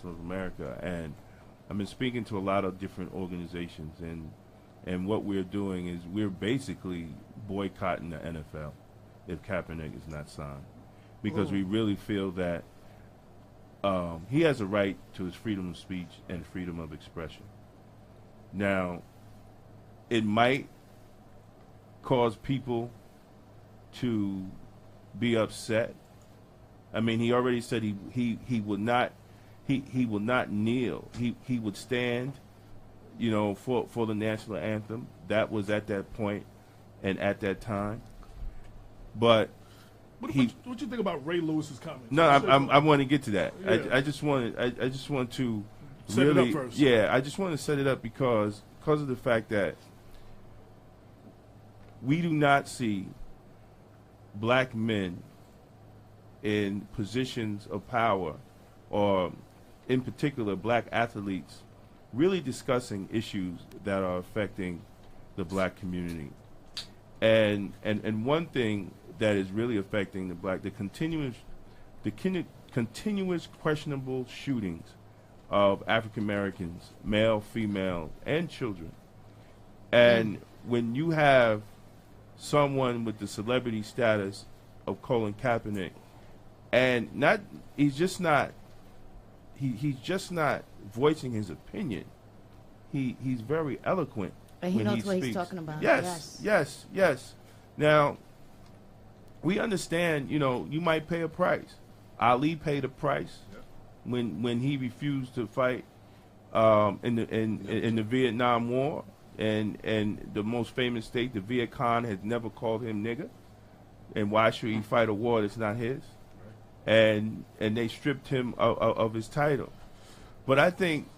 Council of America, and I've been speaking to a lot of different organizations, and what we're doing is we're basically boycotting the NFL if Kaepernick is not signed, because we really feel that he has a right to his freedom of speech and freedom of expression. Now, it might cause people to be upset. I mean, he already said he would not kneel. He would stand, for the national anthem. That was at that point and at that time. But what you think about Ray Lewis's comments? No, I want to get to that. Yeah. I just want to set really, it up first. Yeah, I just want to set it up because of the fact that we do not see black men in positions of power, or in particular black athletes, really discussing issues that are affecting the black community. And one thing that is really affecting the continuous questionable shootings of African Americans, male, female, and children. And when you have someone with the celebrity status of Colin Kaepernick, and he's just not voicing his opinion. He's very eloquent. And he when knows he what speaks. he's talking about. Yes. Now, we understand, you might pay a price. Ali paid a price when he refused to fight in the Vietnam War, and the most famous state, the Viet Cong, has never called him nigger. And why should he fight a war that's not his? And they stripped him of his title. But I think,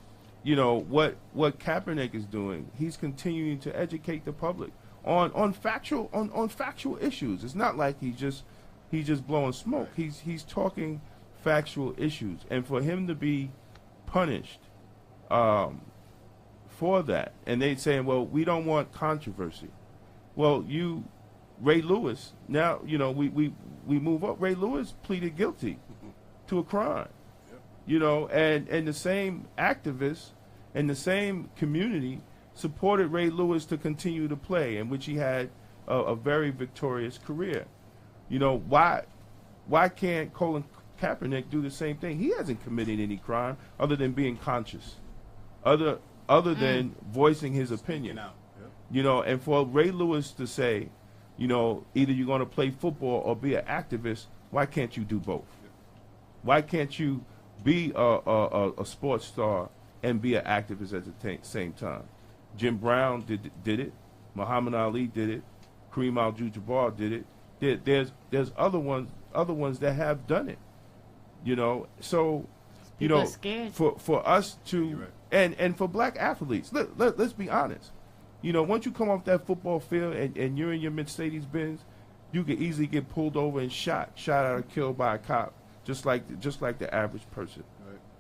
what Kaepernick is doing, he's continuing to educate the public on factual issues. It's not like he's just blowing smoke. He's talking factual issues, and for him to be punished for that, and they saying, well, we don't want controversy. Well, Ray Lewis, now, we move up. Ray Lewis pleaded guilty to a crime, and the same activists and the same community supported Ray Lewis to continue to play, in which he had a very victorious career. Why can't Colin Kaepernick do the same thing? He hasn't committed any crime other than being conscious, other than voicing his opinion. And for Ray Lewis to say, either you're going to play football or be an activist, why can't you do both? Why can't you be a sports star and be an activist at the same time? Jim Brown did it. Muhammad Ali did it. Kareem Abdul-Jabbar did it. There's other ones that have done it. So people are scared. For us to and for black athletes, let's be honest. Once you come off that football field and you're in your Mercedes Benz, you could easily get pulled over and shot out or killed by a cop, just like the average person.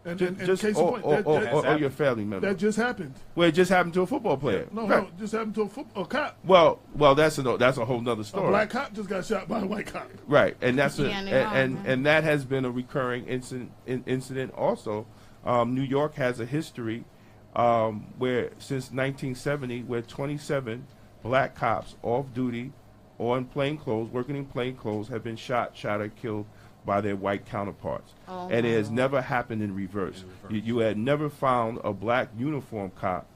And just case in point, or your family member. That just happened. Well, it just happened to a football player. No, it just happened to a cop. Well, that's a whole nother story. A black cop just got shot by a white cop. Right, and that's and that has been a recurring incident also. New York has a history where since 1970, where 27 black cops off duty or in plain clothes, working in plain clothes, have been shot or killed by their white counterparts. And it has never happened in reverse. You had never found a black uniform cop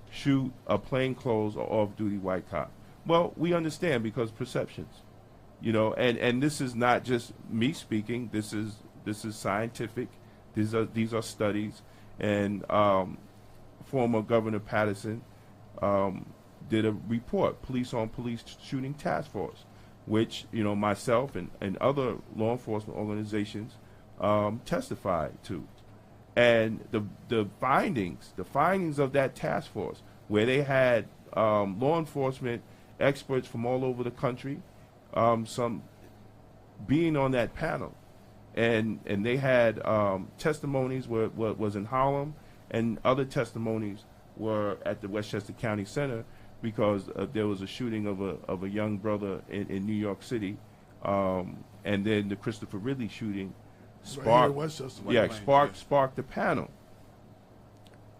shoot a plain clothes or off-duty white cop. Well, we understand because perceptions, and this is not just me speaking. This is scientific. These are studies, and former Governor Patterson did a report, Police on Police Shooting Task Force, which myself and other law enforcement organizations testified to, and the findings of that task force, where they had law enforcement experts from all over the country, some being on that panel, and they had testimonies where was in Harlem, and other testimonies were at the Westchester County Center, because there was a shooting of a young brother in New York City, and then the Christopher Ridley shooting sparked the panel.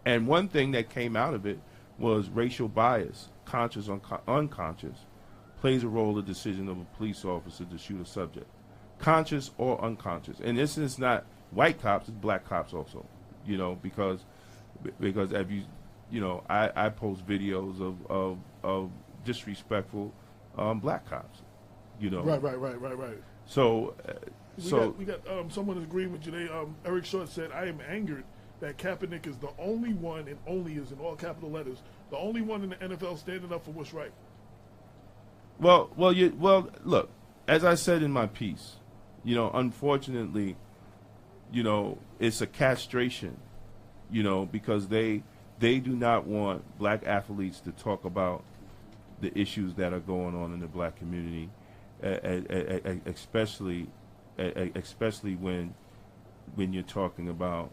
And one thing that came out of it was racial bias, conscious or unconscious, plays a role in the decision of a police officer to shoot a subject, conscious or unconscious. And this is not white cops; it's black cops also. You know, because if I post videos of disrespectful black cops. You know, right. So we got someone agreeing with you. Eric Short said, "I am angered that Kaepernick is the only one, and only is in all capital letters, the only one in the NFL standing up for what's right." Well, look, as I said in my piece, you know, unfortunately, you know, it's a castration, you know, because they do not want black athletes to talk about the issues that are going on in the black community, especially when you're talking about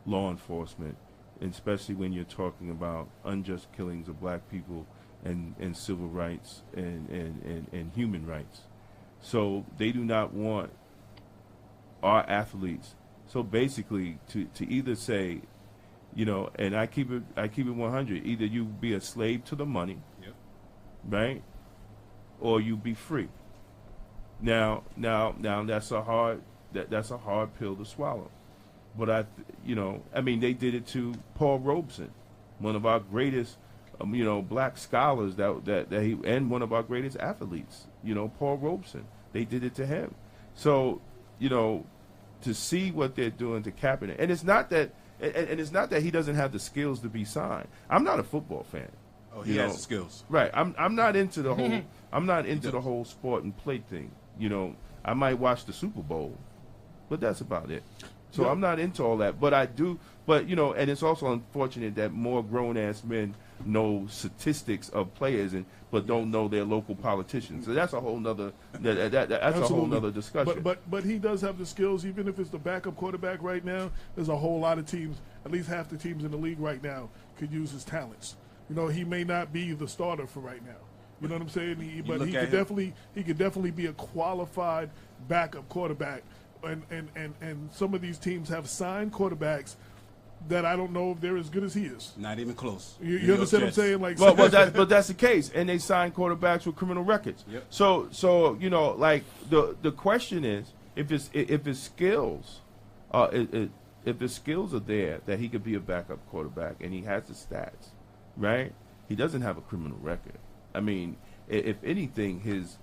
law enforcement, and especially when you're talking about unjust killings of black people and civil rights and human rights. So they do not want our athletes. So basically, to either say, you know, and I keep it 100. Either you be a slave to the money, yep, right, or you be free. Now that's a hard pill to swallow. But I mean, they did it to Paul Robeson, one of our greatest, black scholars and one of our greatest athletes. You know, Paul Robeson. They did it to him. So, you know, to see what they're doing to Kaepernick, and it's not that he doesn't have the skills to be signed. I'm not a football fan. Oh, he has the skills. Right. I'm not into the whole the whole sport and play thing. You know, I might watch the Super Bowl, but that's about it. So yeah. I'm not into all that, but I do. But you know, and it's also unfortunate that more grown ass men know statistics of players but don't know their local politicians. So that's a whole nother that's a whole nother discussion. But he does have the skills, even if it's the backup quarterback right now. There's a whole lot of teams, at least half the teams in the league right now, could use his talents. You know, he may not be the starter for right now. You know what I'm saying? But he could definitely be a qualified backup quarterback. And some of these teams have signed quarterbacks that I don't know if they're as good as he is. Not even close. You understand what I'm saying? Like, but that's the case, and they sign quarterbacks with criminal records. Yep. So you know, like the question is, if his skills, if his skills are there, that he could be a backup quarterback, and he has the stats, right? He doesn't have a criminal record. I mean, if anything, his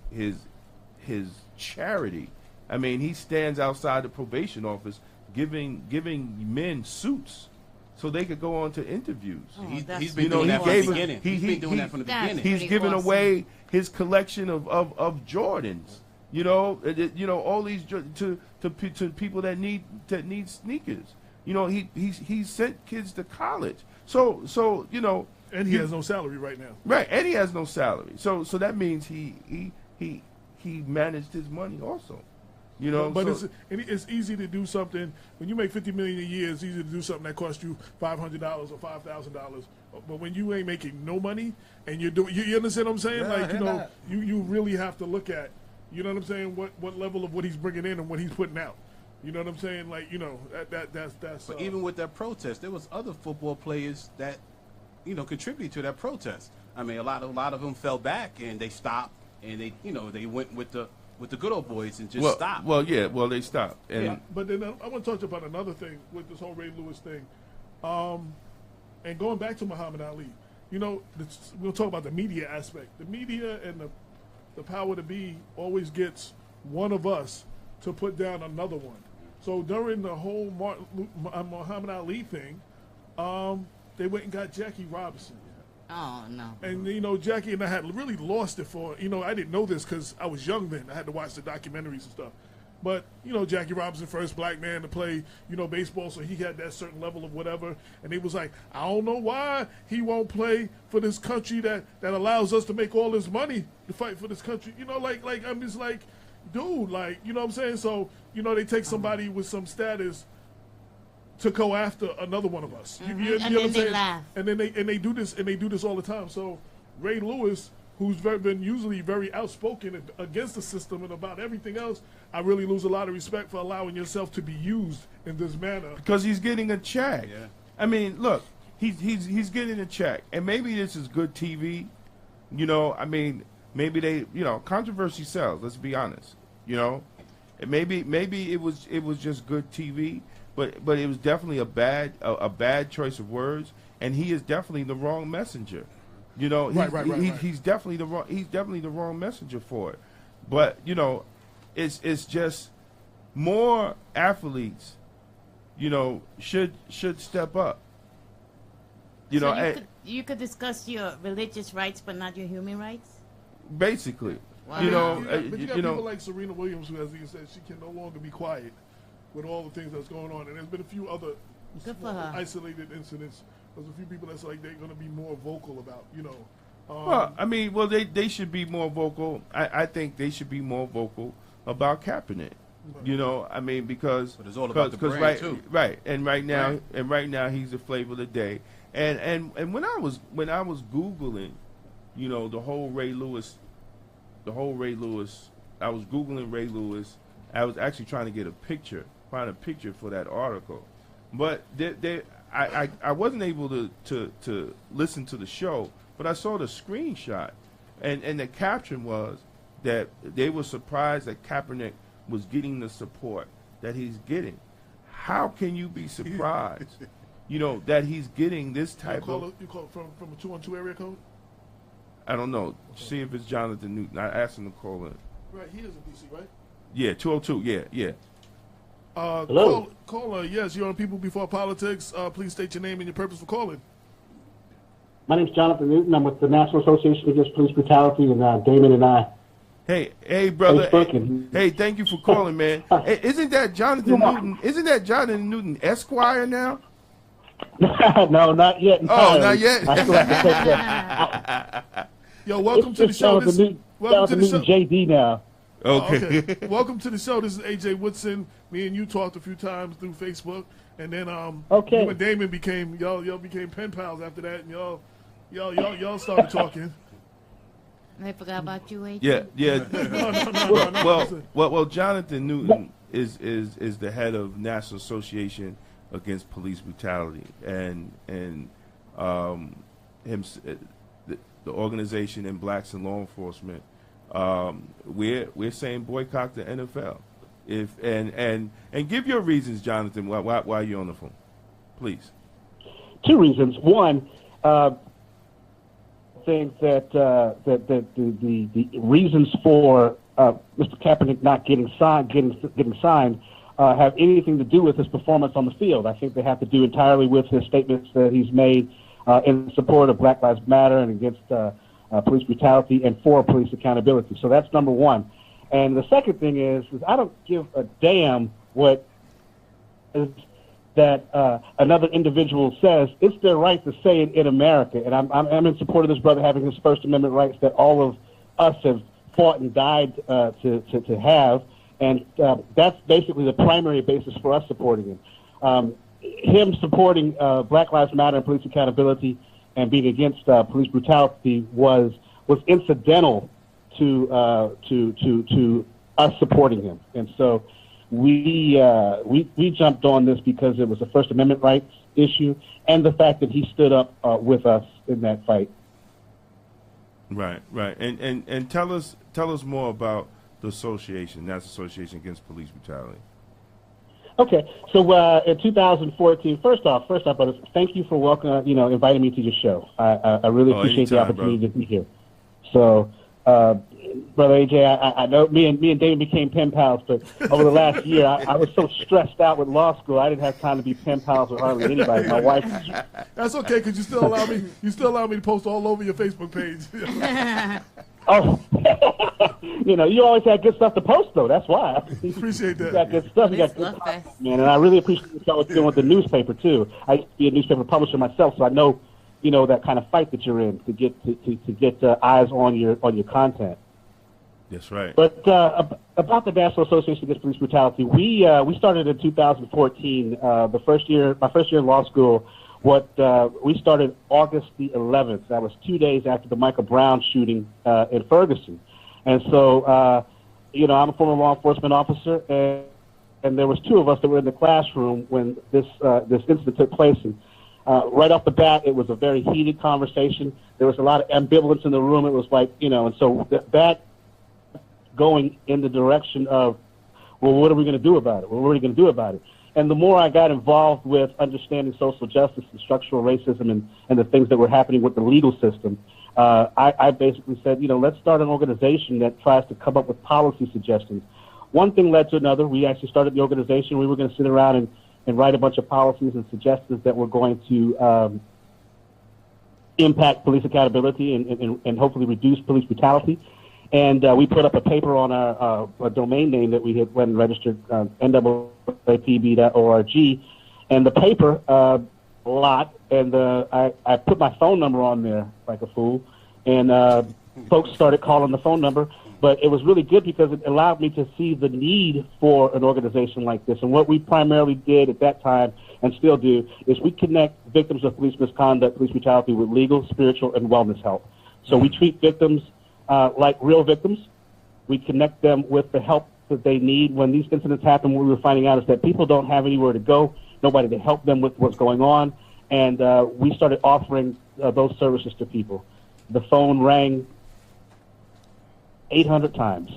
charity. I mean, he stands outside the probation office giving men suits so they could go on to interviews. Oh, he's been doing that from the beginning. He's been doing that from the beginning. He's given away his collection of Jordans. You know, all these to people that need sneakers. You know, he sent kids to college. So you know, and he has no salary right now. Right, and he has no salary. So that means he managed his money also. You know, but it's easy to do something when you make $50 million a year. It's easy to do something that costs you $500 or $5,000. But when you ain't making no money and you're doing, you understand what I'm saying? Yeah, like, you know, you really have to look at, you know what I'm saying? What level of what he's bringing in and what he's putting out. You know what I'm saying? Like, you know, that's. But even with that protest, there was other football players that, you know, contributed to that protest. I mean, a lot of them fell back and they stopped and they went with the good old boys and just stopped. Well, yeah, they stopped. And yeah, but then I want to touch about another thing with this whole Ray Lewis thing, and going back to Muhammad Ali. You know, we'll talk about the media aspect. The media and the power to be always gets one of us to put down another one. So during the whole Muhammad Ali thing, they went and got Jackie Robinson. Oh, no. And, you know, Jackie and I had really lost it for, you know, I didn't know this because I was young then. I had to watch the documentaries and stuff. But, you know, Jackie Robinson, first black man to play, you know, baseball, so he had that certain level of whatever. And he was like, I don't know why he won't play for this country that allows us to make all this money to fight for this country. You know, like I'm just like, dude, like, you know what I'm saying? So, you know, they take somebody with some status to go after another one of us. Mm-hmm. You and know then what I'm they saying? laugh. And then they do this all the time. So Ray Lewis, who's been usually very outspoken against the system and about everything else, I really lose a lot of respect for allowing yourself to be used in this manner. Because he's getting a check. Yeah. I mean, look, he's getting a check, and maybe this is good TV. You know, I mean, maybe they, you know, controversy sells. Let's be honest. You know, and maybe it was just good TV, but it was definitely a bad choice of words, and he is definitely the wrong messenger. You know, he's definitely the wrong messenger for it. But you know, it's just more athletes, you know, should step up. You so know, you could discuss your religious rights, but not your human rights. Basically, wow. You know, but you got people like Serena Williams, who, as you said, she can no longer be quiet with all the things that's going on. And there's been a few other isolated incidents. There's a few people that's like they're going to be more vocal about, you know. Well, I mean, they should be more vocal. I think they should be more vocal about Kaepernick. You know, I mean, because but it's all about the brand too. Right, and right now he's the flavor of the day. And when I was Googling, you know, the whole Ray Lewis, I was Googling Ray Lewis. I was actually trying to find a picture for that article, but I wasn't able to listen to the show, but I saw the screenshot, and the caption was that they were surprised that Kaepernick was getting the support that he's getting. How can you be surprised, you know, that he's getting this type of... You call from a 212 area code? I don't know. See if it's Jonathan Newton. I asked him to call in. Right, he is in D.C., right? Yeah, 202, yeah. Hello? Caller, yes, you're on People Before Politics. Please state your name and your purpose for calling. My name's Jonathan Newton. I'm with the National Association Against Police Brutality, and Damon and I... Hey, brother. Hey, thank you for calling, man. Hey, isn't that Jonathan Newton? Isn't that Jonathan Newton Esquire now? No, not yet. Oh, not yet. I still have to take that. Yo, welcome to the show. Welcome to the show. JD now. Okay. Welcome to the show. This is AJ Woodson. Me and you talked a few times through Facebook, and then you and Damon became pen pals after that, and y'all started talking. I forgot about you, AJ. Yeah. No. Well, Jonathan Newton is the head of National Association Against Police Brutality, and the organization in Blacks in Law Enforcement. We're saying boycott the NFL. And give your reasons, Jonathan, why you're on the phone, please. Two reasons. One, think that the reasons for Mr. Kaepernick not getting signed have anything to do with his performance on the field. I think they have to do entirely with his statements that he's made in support of Black Lives Matter and against police brutality and for police accountability. So that's number one. And the second thing is I don't give a damn what that another individual says. It's their right to say it in America. And I'm in support of this brother having his First Amendment rights that all of us have fought and died to have. And that's basically the primary basis for us supporting him. Him supporting Black Lives Matter and police accountability and being against police brutality was incidental to us supporting him. And so we jumped on this because it was a First Amendment rights issue and the fact that he stood up with us in that fight. Right. And tell us more about the association, National Association Against Police Brutality. Okay, so in 2014, first off, brothers, thank you for inviting me to your show. I really appreciate the opportunity to be here. So, Brother AJ, I know me and David became pen pals, but over the last year, I was so stressed out with law school, I didn't have time to be pen pals with hardly anybody. My wife. That's okay, because you still allow me. You still allow me to post all over your Facebook page. Oh, you always had good stuff to post, though. That's why. Appreciate that. You got good stuff. You got good stuff, man, and I really appreciate what y'all was doing with the newspaper too. I used to be a newspaper publisher myself, so I know, that kind of fight that you're in to get eyes on your content. That's right. But about the National Association Against Police Brutality, we started in 2014. My first year in law school. We started August the 11th. That was 2 days after the Michael Brown shooting in Ferguson. And so, I'm a former law enforcement officer, and there was two of us that were in the classroom when this incident took place. And right off the bat, it was a very heated conversation. There was a lot of ambivalence in the room. It was like, and so that going in the direction of, well, what are we going to do about it? Well, what are we going to do about it? And the more I got involved with understanding social justice and structural racism and the things that were happening with the legal system, I basically said, let's start an organization that tries to come up with policy suggestions. One thing led to another. We actually started the organization. We were going to sit around and write a bunch of policies and suggestions that were going to impact police accountability and hopefully reduce police brutality. And we put up a paper on our domain name that we had went and registered, NAAPB.org. And the paper, a lot, and I put my phone number on there like a fool. And folks started calling the phone number. But it was really good because it allowed me to see the need for an organization like this. And what we primarily did at that time, and still do, is we connect victims of police misconduct, police brutality with legal, spiritual, and wellness help. So we treat victims like real victims. We connect them with the help that they need. When these incidents happen, what we were finding out is that people don't have anywhere to go, nobody to help them with what's going on. And we started offering those services to people. The phone rang 800 times,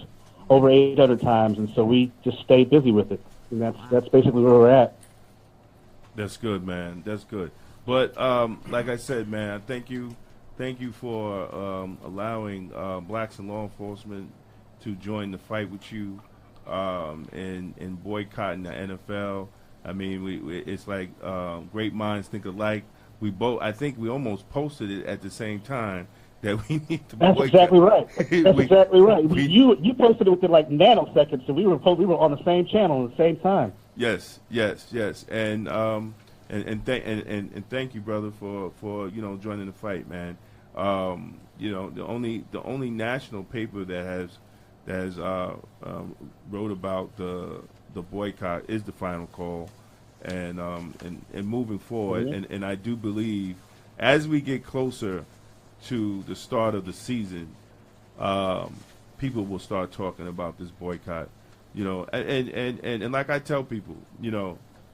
over 800 times, and so we just stayed busy with it. And that's basically where we're at. That's good, man. That's good. But like I said, man, thank you for allowing blacks in law enforcement to join the fight with you in boycotting the NFL. I mean, it's like great minds think alike. I think we almost posted it at the same time. That we need to That's exactly right. That's exactly right. You posted it within like nanoseconds, so we were on the same channel at the same time. Yes, and thank you, brother, for joining the fight, man. The only national paper that has wrote about the boycott is the Final Call, and moving forward, and I do believe as we get closer to the start of the season, people will start talking about this boycott, and like I tell people,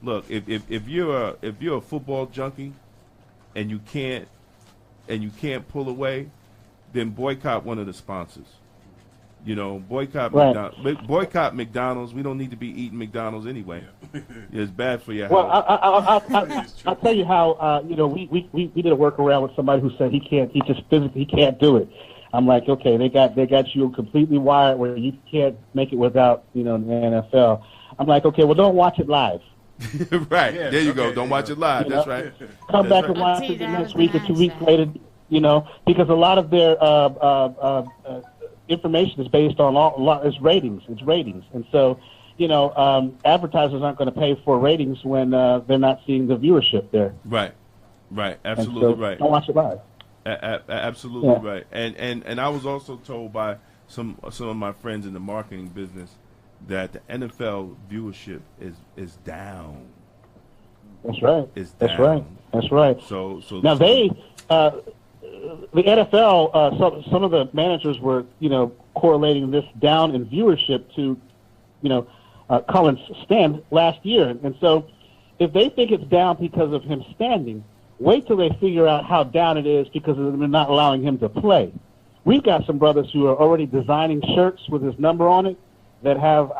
look, if you're a football junkie and you can't pull away, then boycott one of the sponsors. Boycott right. Boycott McDonald's. We don't need to be eating McDonald's anyway. It's bad for your health. Well, I'll tell you how. We did a workaround with somebody who said he just physically can't do it. I'm like, okay, they got you completely wired where you can't make it without the NFL. I'm like, okay, well, don't watch it live. Right. There you go. Don't watch it live. That's right. Come back and watch it the next week or 2 weeks later. Because a lot of their information is based on it's ratings. It's ratings, and so advertisers aren't going to pay for ratings when they're not seeing the viewership there. Right. Absolutely right. Don't watch it live. Absolutely right. And I was also told by some of my friends in the marketing business that the NFL viewership is down. That's right. It's down. That's right. So now the NFL, some of the managers were, correlating this down in viewership to, Cullen's stand last year. And so if they think it's down because of him standing, wait till they figure out how down it is because they're not allowing him to play. We've got some brothers who are already designing shirts with his number on it that have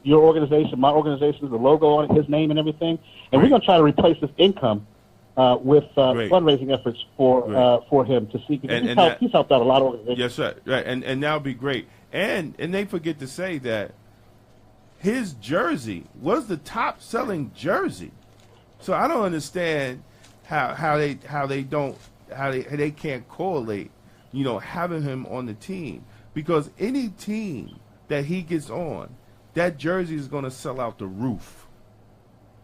your organization, my organization, the logo on it, his name and everything. And we're going to try to replace this income with fundraising efforts for him to see. He's helped out a lot of organizations. Yes, sir. Right, and that would be great. And they forget to say that his jersey was the top selling jersey. So I don't understand how they can't correlate, having him on the team, because any team that he gets on, that jersey is going to sell out the roof.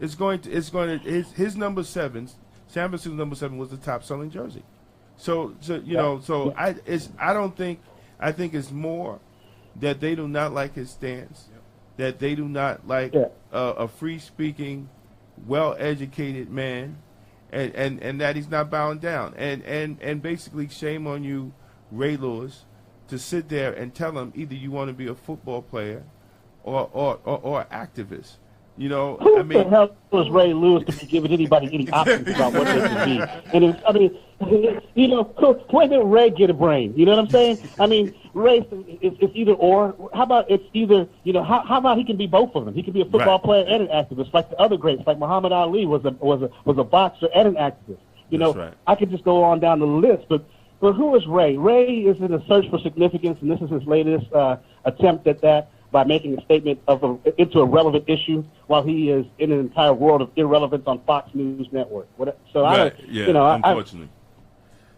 His number 7. San Francisco's number 7 was the top selling jersey. I think it's more that they do not like his stance, that they do not like a free speaking, well educated man, and that he's not bowing down. And basically shame on you, Ray Lewis, to sit there and tell him either you want to be a football player or activist. You know, Who I mean, the hell was Ray Lewis to be giving anybody any options about what they can be? And it's, I mean, you know, when did Ray get a brain? You know what I'm saying? I mean, Ray, it's either or. How about it's either, you know, how about he can be both of them? He can be a football player and an activist, like the other greats, like Muhammad Ali was a boxer and an activist. You know, I could just go on down the list, but who is Ray? Ray is in a search for significance, and this is his latest attempt at that, by making a statement into a relevant issue while he is in an entire world of irrelevance on Fox News Network. So unfortunately,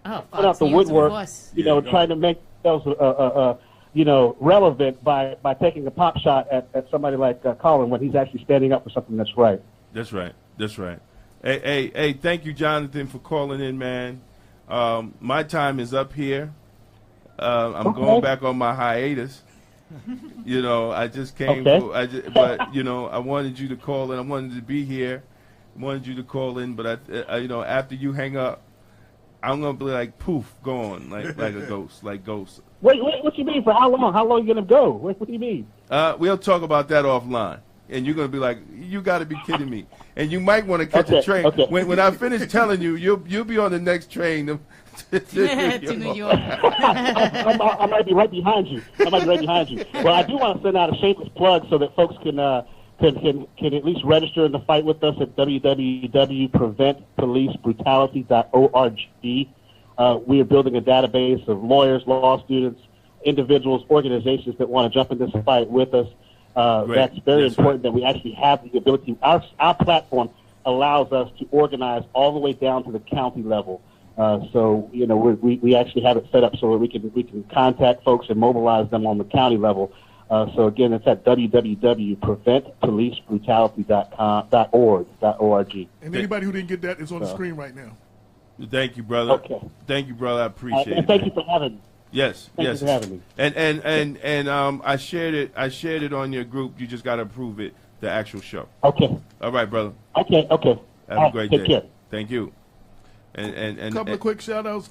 I put out the woodwork, you know, trying to make themselves, you know, relevant by taking a pop shot at somebody like Colin when he's actually standing up for something that's right. That's right. That's right. Hey, thank you, Jonathan, for calling in, man. My time is up here. I'm going back on my hiatus. You know, I just came, but you know, I wanted you to call in. I wanted to be here. I wanted you to call in, but I you know, after you hang up, I'm gonna be like poof, gone, like a ghost, like ghost. Wait, what you mean? For how long? How long you gonna go? What do you mean? We'll talk about that offline, and you're gonna be like, you got to be kidding me, and you might want to catch a train. When I finish telling you, you'll be on the next train. To New York. I might be right behind you. Well, I do want to send out a shameless plug so that folks can at least register in the fight with us at www.preventpolicebrutality.org. We are building a database of lawyers, law students, individuals, organizations that want to jump in this fight with us. That's very important that we actually have the ability. Our platform allows us to organize all the way down to the county level. So, you know, we actually have it set up so that we can contact folks and mobilize them on the county level. So, again, it's at www.preventpolicebrutality.org. And anybody who didn't get that is on the screen right now. Thank you, brother. Okay. Thank you, brother. I appreciate it. And thank you for having me. Yes. Thank you for having me. And I shared it on your group. You just got to approve it, the actual show. Okay. All right, brother. Okay. Have a great day. Take care. Thank you. And a couple of quick shout outs.